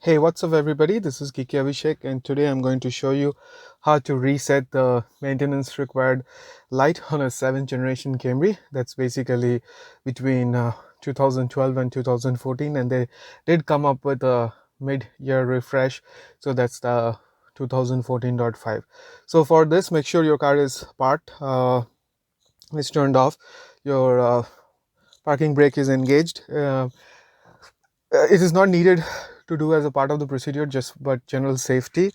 Hey, what's up everybody? This is Kiki Abhishek and today I'm going to show you how to reset the maintenance required light on a 7th generation Camry. That's basically between 2012 and 2014, and they did come up with a mid-year refresh. So that's the 2014.5. So for this, make sure your car is parked, is turned off, your parking brake is engaged. It is not needed to do as a part of the procedure, just but general safety.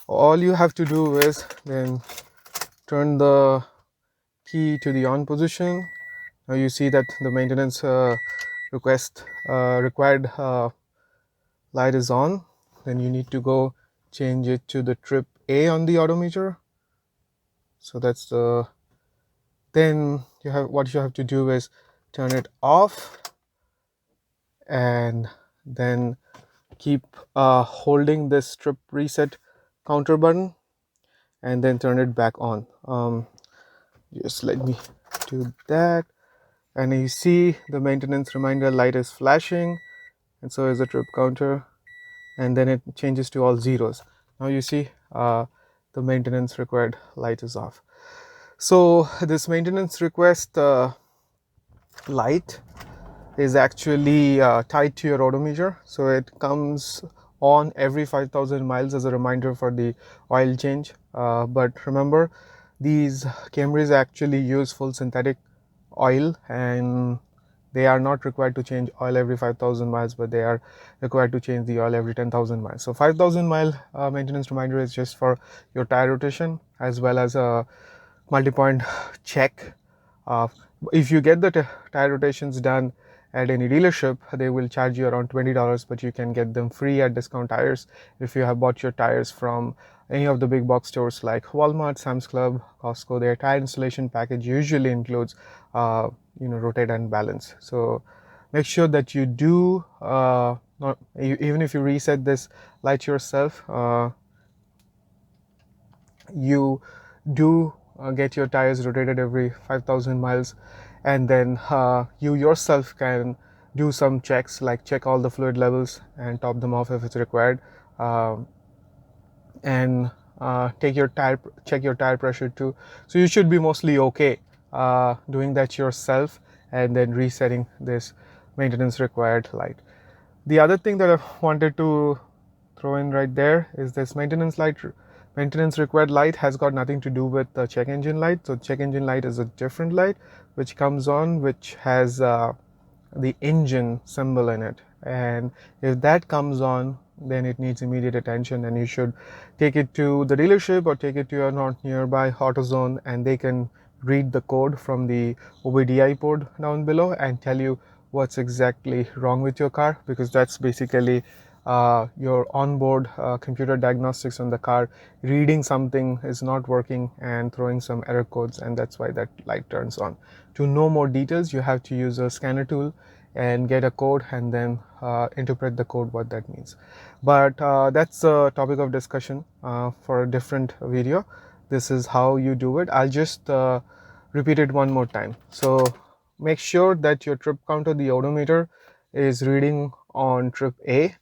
All you have to do is then turn the key to the on position. Now you see that the maintenance required light is on. Then you need to go change it to the trip A on the odometer. So that's the then what you have to do is turn it off and then keep holding this trip reset counter button and then turn it back on. Just let me do that, and you see the maintenance reminder light is flashing, and so is the trip counter, and then it changes to all zeros. Now you see the maintenance required light is off. So this maintenance request light is actually tied to your odometer, so it comes on every 5,000 miles as a reminder for the oil change. But remember, these Camrys actually use full synthetic oil, and they are not required to change oil every 5,000 miles, but they are required to change the oil every 10,000 miles. So 5,000 mile maintenance reminder is just for your tire rotation as well as a multi-point check. If you get the tire rotations done at any dealership, they will charge you around $20, but you can get them free at Discount Tires if you have bought your tires from any of the big box stores like Walmart, Sam's Club, Costco. Their tire installation package usually includes rotate and balance. So make sure that you do even if you reset this light yourself, you do get your tires rotated every 5,000 miles, and then you yourself can do some checks, like check all the fluid levels and top them off if it's required, and check your tire pressure too. So you should be mostly okay doing that yourself and then resetting this maintenance required light. The other thing that I wanted to throw in right there is this maintenance required light has got nothing to do with the check engine light. So check engine light is a different light which comes on, which has the engine symbol in it, and if that comes on, then it needs immediate attention, and you should take it to the dealership or take it to your not nearby AutoZone, and they can read the code from the OBDI port down below and tell you what's exactly wrong with your car, because that's basically your onboard computer diagnostics on the car reading something is not working and throwing some error codes, and that's why that light turns on. To know more details, you have to use a scanner tool and get a code and then interpret the code what that means. But that's a topic of discussion for a different video. This is how you do it. I'll just repeat it one more time. So make sure that your trip counter, the odometer, is reading on trip A.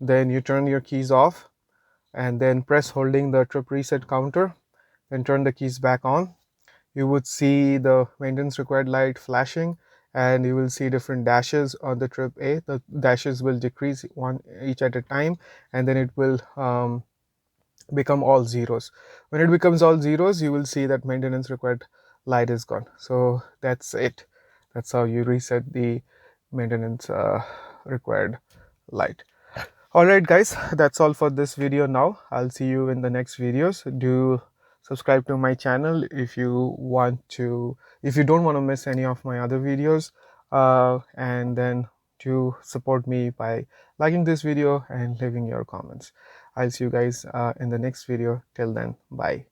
Then you turn your keys off and then press holding the trip reset counter, then turn the keys back on. You would see the maintenance required light flashing, and you will see different dashes on the trip A. The dashes will decrease one each at a time, and then it will become all zeros. When it becomes all zeros, you will see that maintenance required light is gone. So that's it. That's how you reset the maintenance required light. Alright guys, that's all for this video now. I'll see you in the next videos. Do subscribe to my channel if you don't want to miss any of my other videos, and then to support me by liking this video and leaving your comments. I'll see you guys in the next video. Till then, bye.